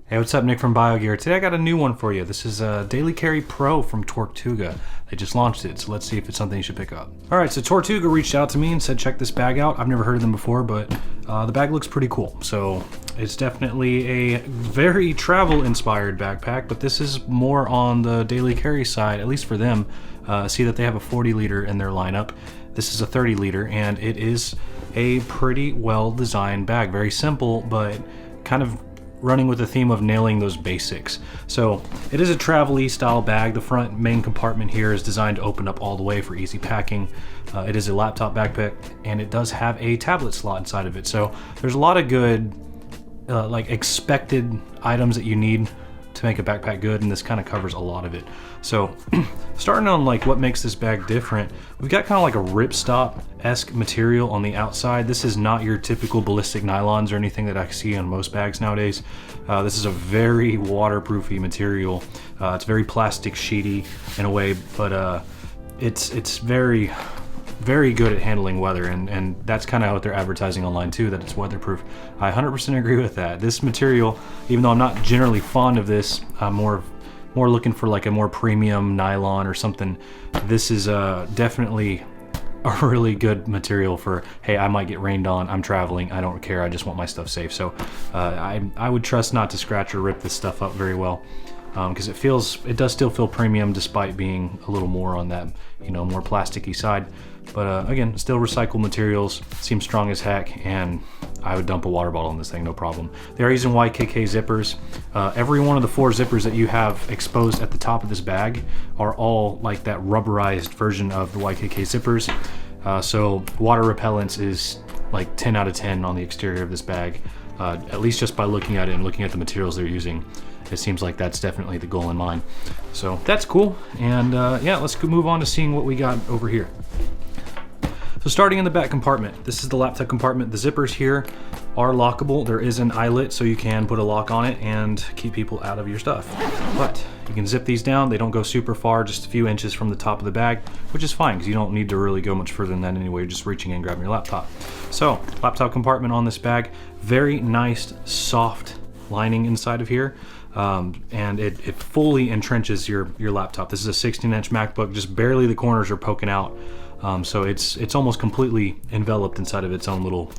Hey, what's up? Nick from BioGear. Today I got a new one for you. This is a Daily Carry Pro from Tortuga. They just launched it, so let's see if it's something you should pick up. All right, so Tortuga reached out to me and said check this bag out. I've never heard of them before, but the bag looks pretty cool. So it's definitely a very travel-inspired backpack, but this is more on the daily carry side, at least for them. See that they have a 40-liter in their lineup. This is a 30-liter, and it is a pretty well-designed bag. Very simple, but kind of running with the theme of nailing those basics. So it is a travel-y style bag. The front main compartment here is designed to open up all the way for easy packing. It is a laptop backpack, and it does have a tablet slot inside of it. So there's a lot of good like expected items that you need to make a backpack good, and this kind of covers a lot of it. So starting on like what makes this bag different, we've got kind of like a ripstop-esque material on the outside. This is not your typical ballistic nylons or anything that I see on most bags nowadays. This is a very waterproofy material. It's very plastic sheety in a way, but it's very good at handling weather, and that's kind of what they're advertising online too, that it's weatherproof. I 100% agree with that. This material, even though I'm not generally fond of this, I'm more looking for like a more premium nylon or something. This is definitely a really good material for, hey, I might get rained on, I'm traveling, I don't care, I just want my stuff safe. So I would trust not to scratch or rip this stuff up very well, because it does still feel premium despite being a little more on that, more plasticky side. But again, still recycled materials, seems strong as heck, and I would dump a water bottle in this thing, no problem. They are using YKK zippers. Every one of the 4 zippers that you have exposed at the top of this bag are all like that rubberized version of the YKK zippers. So water repellence is like 10 out of 10 on the exterior of this bag, at least just by looking at it and looking at the materials they're using. It seems like that's definitely the goal in mind. So that's cool, and yeah, let's move on to seeing what we got over here. So starting in the back compartment, this is the laptop compartment. The zippers here are lockable. There is an eyelet, so you can put a lock on it and keep people out of your stuff. But you can zip these down. They don't go super far, just a few inches from the top of the bag, which is fine because you don't need to really go much further than that anyway. You're just reaching in and grabbing your laptop. So laptop compartment on this bag, very nice, soft lining inside of here. And it fully entrenches your laptop. This is a 16-inch MacBook, just barely the corners are poking out. So it's almost completely enveloped inside of its own little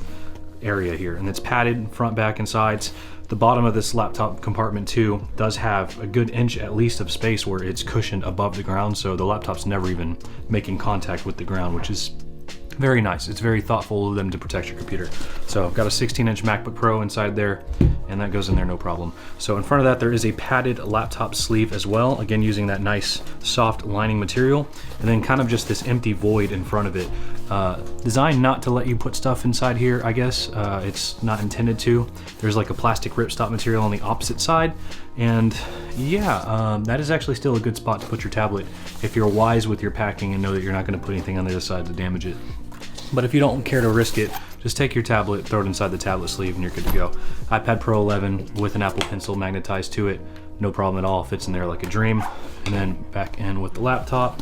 area here, and it's padded front, back, and sides. The bottom of this laptop compartment too does have a good inch at least of space where it's cushioned above the ground, so the laptop's never even making contact with the ground, which is very nice. It's very thoughtful of them to protect your computer. So I've got a 16-inch MacBook Pro inside there, and that goes in there no problem. So in front of that, there is a padded laptop sleeve as well, again using that nice soft lining material, and then kind of just this empty void in front of it. Designed not to let you put stuff inside here, I guess. It's not intended to. There's like a plastic ripstop material on the opposite side, and yeah, that is actually still a good spot to put your tablet if you're wise with your packing and know that you're not going to put anything on the other side to damage it. But if you don't care to risk it, just take your tablet, throw it inside the tablet sleeve, and you're good to go. iPad Pro 11 with an Apple Pencil magnetized to it, no problem at all, fits in there like a dream. And then back in with the laptop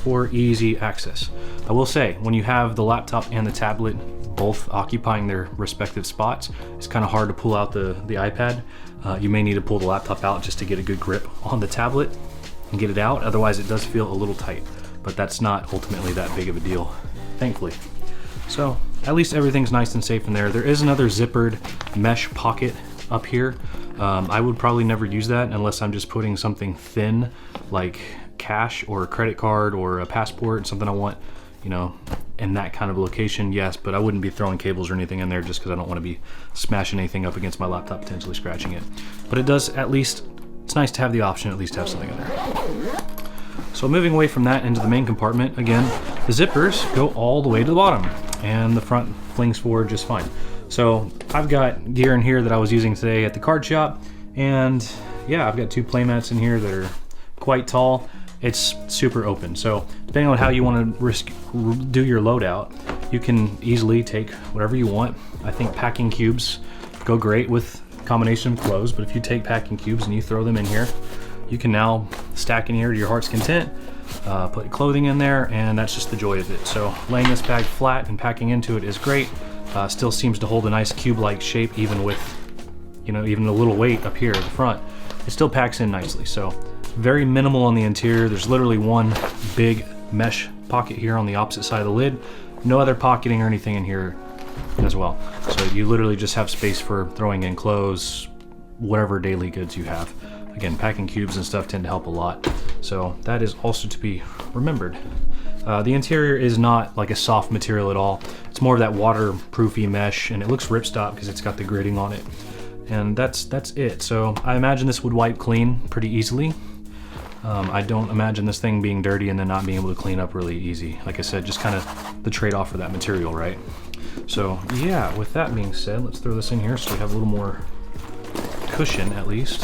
for easy access. I will say, when you have the laptop and the tablet both occupying their respective spots, it's kind of hard to pull out the iPad. You may need to pull the laptop out just to get a good grip on the tablet and get it out. Otherwise, it does feel a little tight, but that's not ultimately that big of a deal, thankfully. So at least everything's nice and safe in there. There is another zippered mesh pocket up here. I would probably never use that unless I'm just putting something thin like cash or a credit card or a passport, something I want, in that kind of location, yes, but I wouldn't be throwing cables or anything in there just because I don't want to be smashing anything up against my laptop, potentially scratching it. But it does, at least, it's nice to have the option at least to have something in there. So moving away from that into the main compartment, again, the zippers go all the way to the bottom, and the front flings forward just fine. So I've got gear in here that I was using today at the card shop, and yeah, I've got 2 playmats in here that are quite tall. It's super open, so depending on how you want to do your loadout, you can easily take whatever you want. I think packing cubes go great with a combination of clothes, but if you take packing cubes and you throw them in here, you can now stack in here to your heart's content, put clothing in there, and that's just the joy of it. So laying this bag flat and packing into it is great. Still seems to hold a nice cube-like shape even with you know, even a little weight up here at the front, it still packs in nicely. So very minimal on the interior. There's literally one big mesh pocket here on the opposite side of the lid. No other pocketing or anything in here as well. So you literally just have space for throwing in clothes, whatever daily goods you have. Again, packing cubes and stuff tend to help a lot. So that is also to be remembered. The interior is not like a soft material at all. It's more of that waterproofy mesh, and it looks ripstop because it's got the gridding on it. And that's it. So I imagine this would wipe clean pretty easily. I don't imagine this thing being dirty and then not being able to clean up really easy. Like I said, just kind of the trade-off for that material, right? So yeah, with that being said, let's throw this in here so we have a little more cushion at least.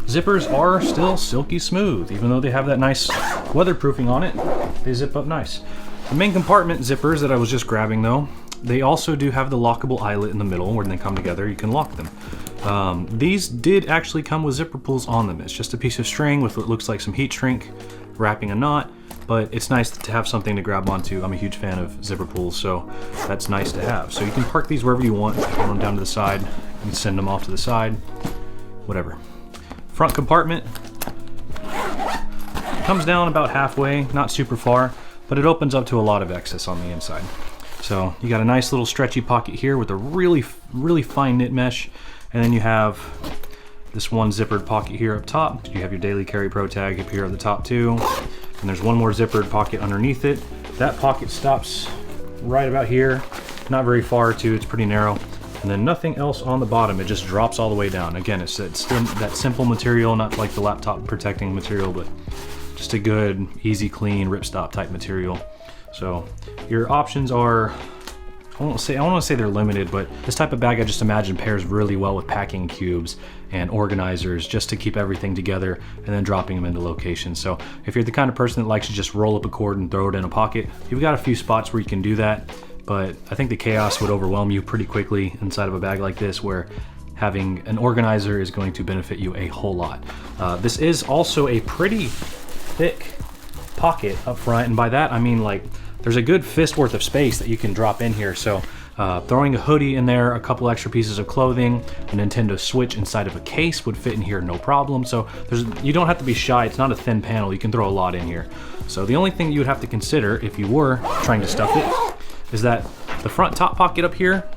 Zippers are still silky smooth, even though they have that nice weatherproofing on it. They zip up nice. The main compartment zippers that I was just grabbing though, they also do have the lockable eyelet in the middle. When they come together, you can lock them. These did actually come with zipper pulls on them. It's just a piece of string with what looks like some heat shrink wrapping a knot, but it's nice to have something to grab onto. I'm a huge fan of zipper pulls, so that's nice to have. So you can park these wherever you want. Put them down to the side, you can send them off to the side, whatever. Front compartment comes down about halfway, not super far, but it opens up to a lot of excess on the inside. So you got a nice little stretchy pocket here with a really fine knit mesh, and then you have this one zippered pocket here up top. You have your Daily Carry Pro tag up here at the top too, and there's one more zippered pocket underneath it. That pocket stops right about here, not very far too, it's pretty narrow. And then nothing else on the bottom, it just drops all the way down. Again, it's that simple material, not like the laptop protecting material, but just a good, easy, clean, ripstop type material. So your options are, I don't want to say they're limited, but this type of bag I just imagine pairs really well with packing cubes and organizers just to keep everything together and then dropping them into locations. So if you're the kind of person that likes to just roll up a cord and throw it in a pocket, you've got a few spots where you can do that. But I think the chaos would overwhelm you pretty quickly inside of a bag like this, where having an organizer is going to benefit you a whole lot. This is also a pretty thick pocket up front, and by that I mean like there's a good fist worth of space that you can drop in here. So throwing a hoodie in there, a couple extra pieces of clothing, a Nintendo Switch inside of a case would fit in here no problem. So you don't have to be shy. It's not a thin panel. You can throw a lot in here. So the only thing you would have to consider if you were trying to stuff it is that the front top pocket up here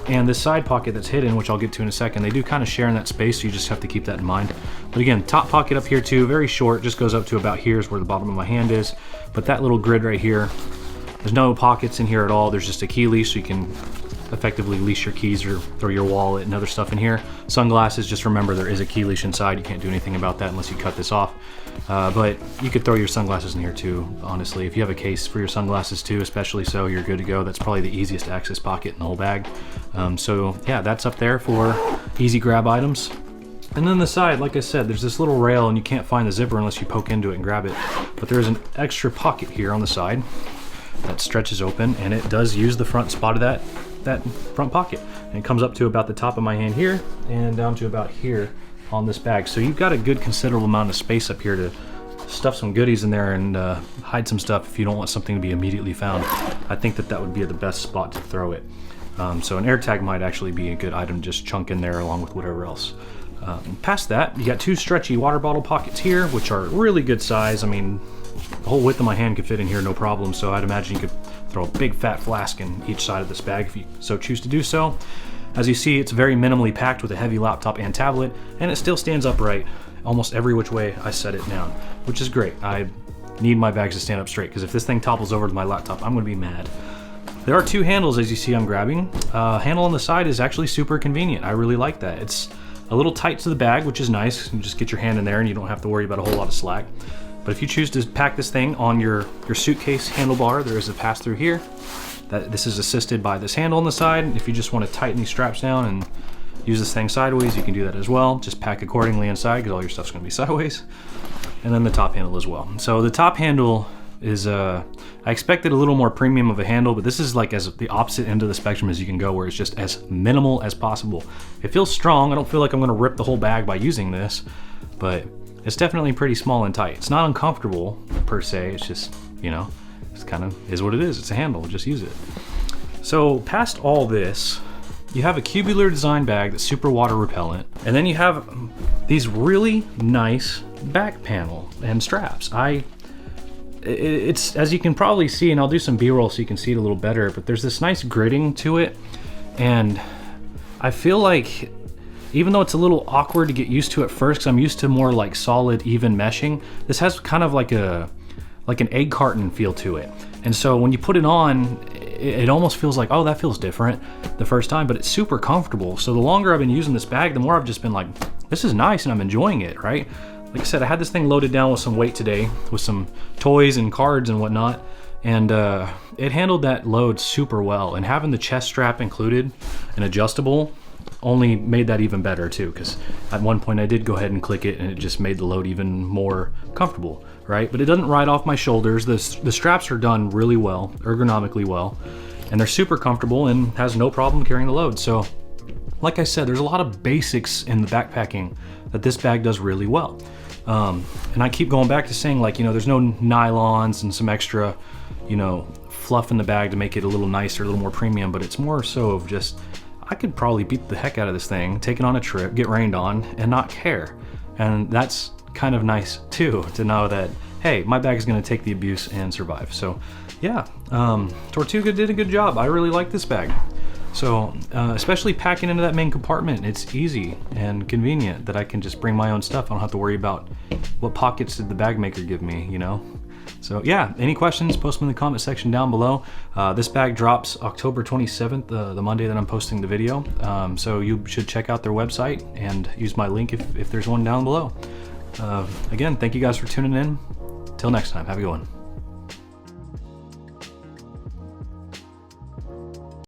and this side pocket that's hidden, which I'll get to in a second, they do kind of share in that space, so you just have to keep that in mind. But again, top pocket up here too, very short, just goes up to about here is where the bottom of my hand is. But that little grid right here, there's no pockets in here at all. There's just a key leash, so you can effectively leash your keys or throw your wallet and other stuff in here. Sunglasses, just remember there is a key leash inside. You can't do anything about that unless you cut this off. But you could throw your sunglasses in here too, honestly. If you have a case for your sunglasses too, especially so, you're good to go. That's probably the easiest access pocket in the whole bag. So yeah, that's up there for easy grab items. And then the side, like I said, there's this little rail and you can't find the zipper unless you poke into it and grab it. But there is an extra pocket here on the side that stretches open, and it does use the front spot of that front pocket. And it comes up to about the top of my hand here and down to about here on this bag. So you've got a good considerable amount of space up here to stuff some goodies in there and hide some stuff if you don't want something to be immediately found. I think that would be the best spot to throw it. So an AirTag might actually be a good item to just chunk in there along with whatever else. Past that, you got two stretchy water bottle pockets here, which are really good size. I mean, the whole width of my hand could fit in here no problem, so I'd imagine you could throw a big fat flask in each side of this bag if you so choose to do so. As you see, it's very minimally packed with a heavy laptop and tablet, and it still stands upright almost every which way I set it down, which is great. I need my bags to stand up straight, because if this thing topples over to my laptop, I'm going to be mad. There are two handles, as you see I'm grabbing. Handle on the side is actually super convenient. I really like that. It's a little tight to the bag, which is nice. You just get your hand in there and you don't have to worry about a whole lot of slack. But if you choose to pack this thing on your suitcase handlebar, there is a pass-through here. This is assisted by this handle on the side. If you just want to tighten these straps down and use this thing sideways, you can do that as well. Just pack accordingly inside, because all your stuff's going to be sideways. And then the top handle as well. So the top handle is, I expected a little more premium of a handle, but this is like as the opposite end of the spectrum as you can go, where it's just as minimal as possible. It feels strong. I don't feel like I'm going to rip the whole bag by using this, but it's definitely pretty small and tight. It's not uncomfortable per se. It's just, you know, it's kind of is what it is. It's a handle. Just use it. So past all this, you have a cubular design bag that's super water repellent, and then you have these really nice back panel and straps. It's, as you can probably see, and I'll do some B-roll so you can see it a little better, but there's this nice gridding to it, and I feel like, even though it's a little awkward to get used to at first, because I'm used to more like solid, even meshing, this has kind of like an egg carton feel to it. And so when you put it on, it almost feels like, oh, that feels different the first time, but it's super comfortable. So the longer I've been using this bag, the more I've just been like, this is nice and I'm enjoying it, right? Like I said, I had this thing loaded down with some weight today, with some toys and cards and whatnot, and it handled that load super well. And having the chest strap included and adjustable only made that even better too, because at one point I did go ahead and click it and it just made the load even more comfortable, right? But it doesn't ride off my shoulders. The straps are done really well, ergonomically well, and they're super comfortable and has no problem carrying the load. So like I said, there's a lot of basics in the backpacking that this bag does really well. And I keep going back to saying, like, you know, there's no nylons and some extra, you know, fluff in the bag to make it a little nicer, a little more premium, but it's more so of just, I could probably beat the heck out of this thing, take it on a trip, get rained on, and not care. And that's kind of nice too, to know that, hey, my bag is gonna take the abuse and survive. So yeah, Tortuga did a good job. I really like this bag. So especially packing into that main compartment, it's easy and convenient that I can just bring my own stuff. I don't have to worry about what pockets did the bag maker give me, you know? So yeah, any questions, post them in the comment section down below. This bag drops October 27th, the Monday that I'm posting the video. So you should check out their website and use my link if there's one down below. Again, thank you guys for tuning in. Till next time, have a good one.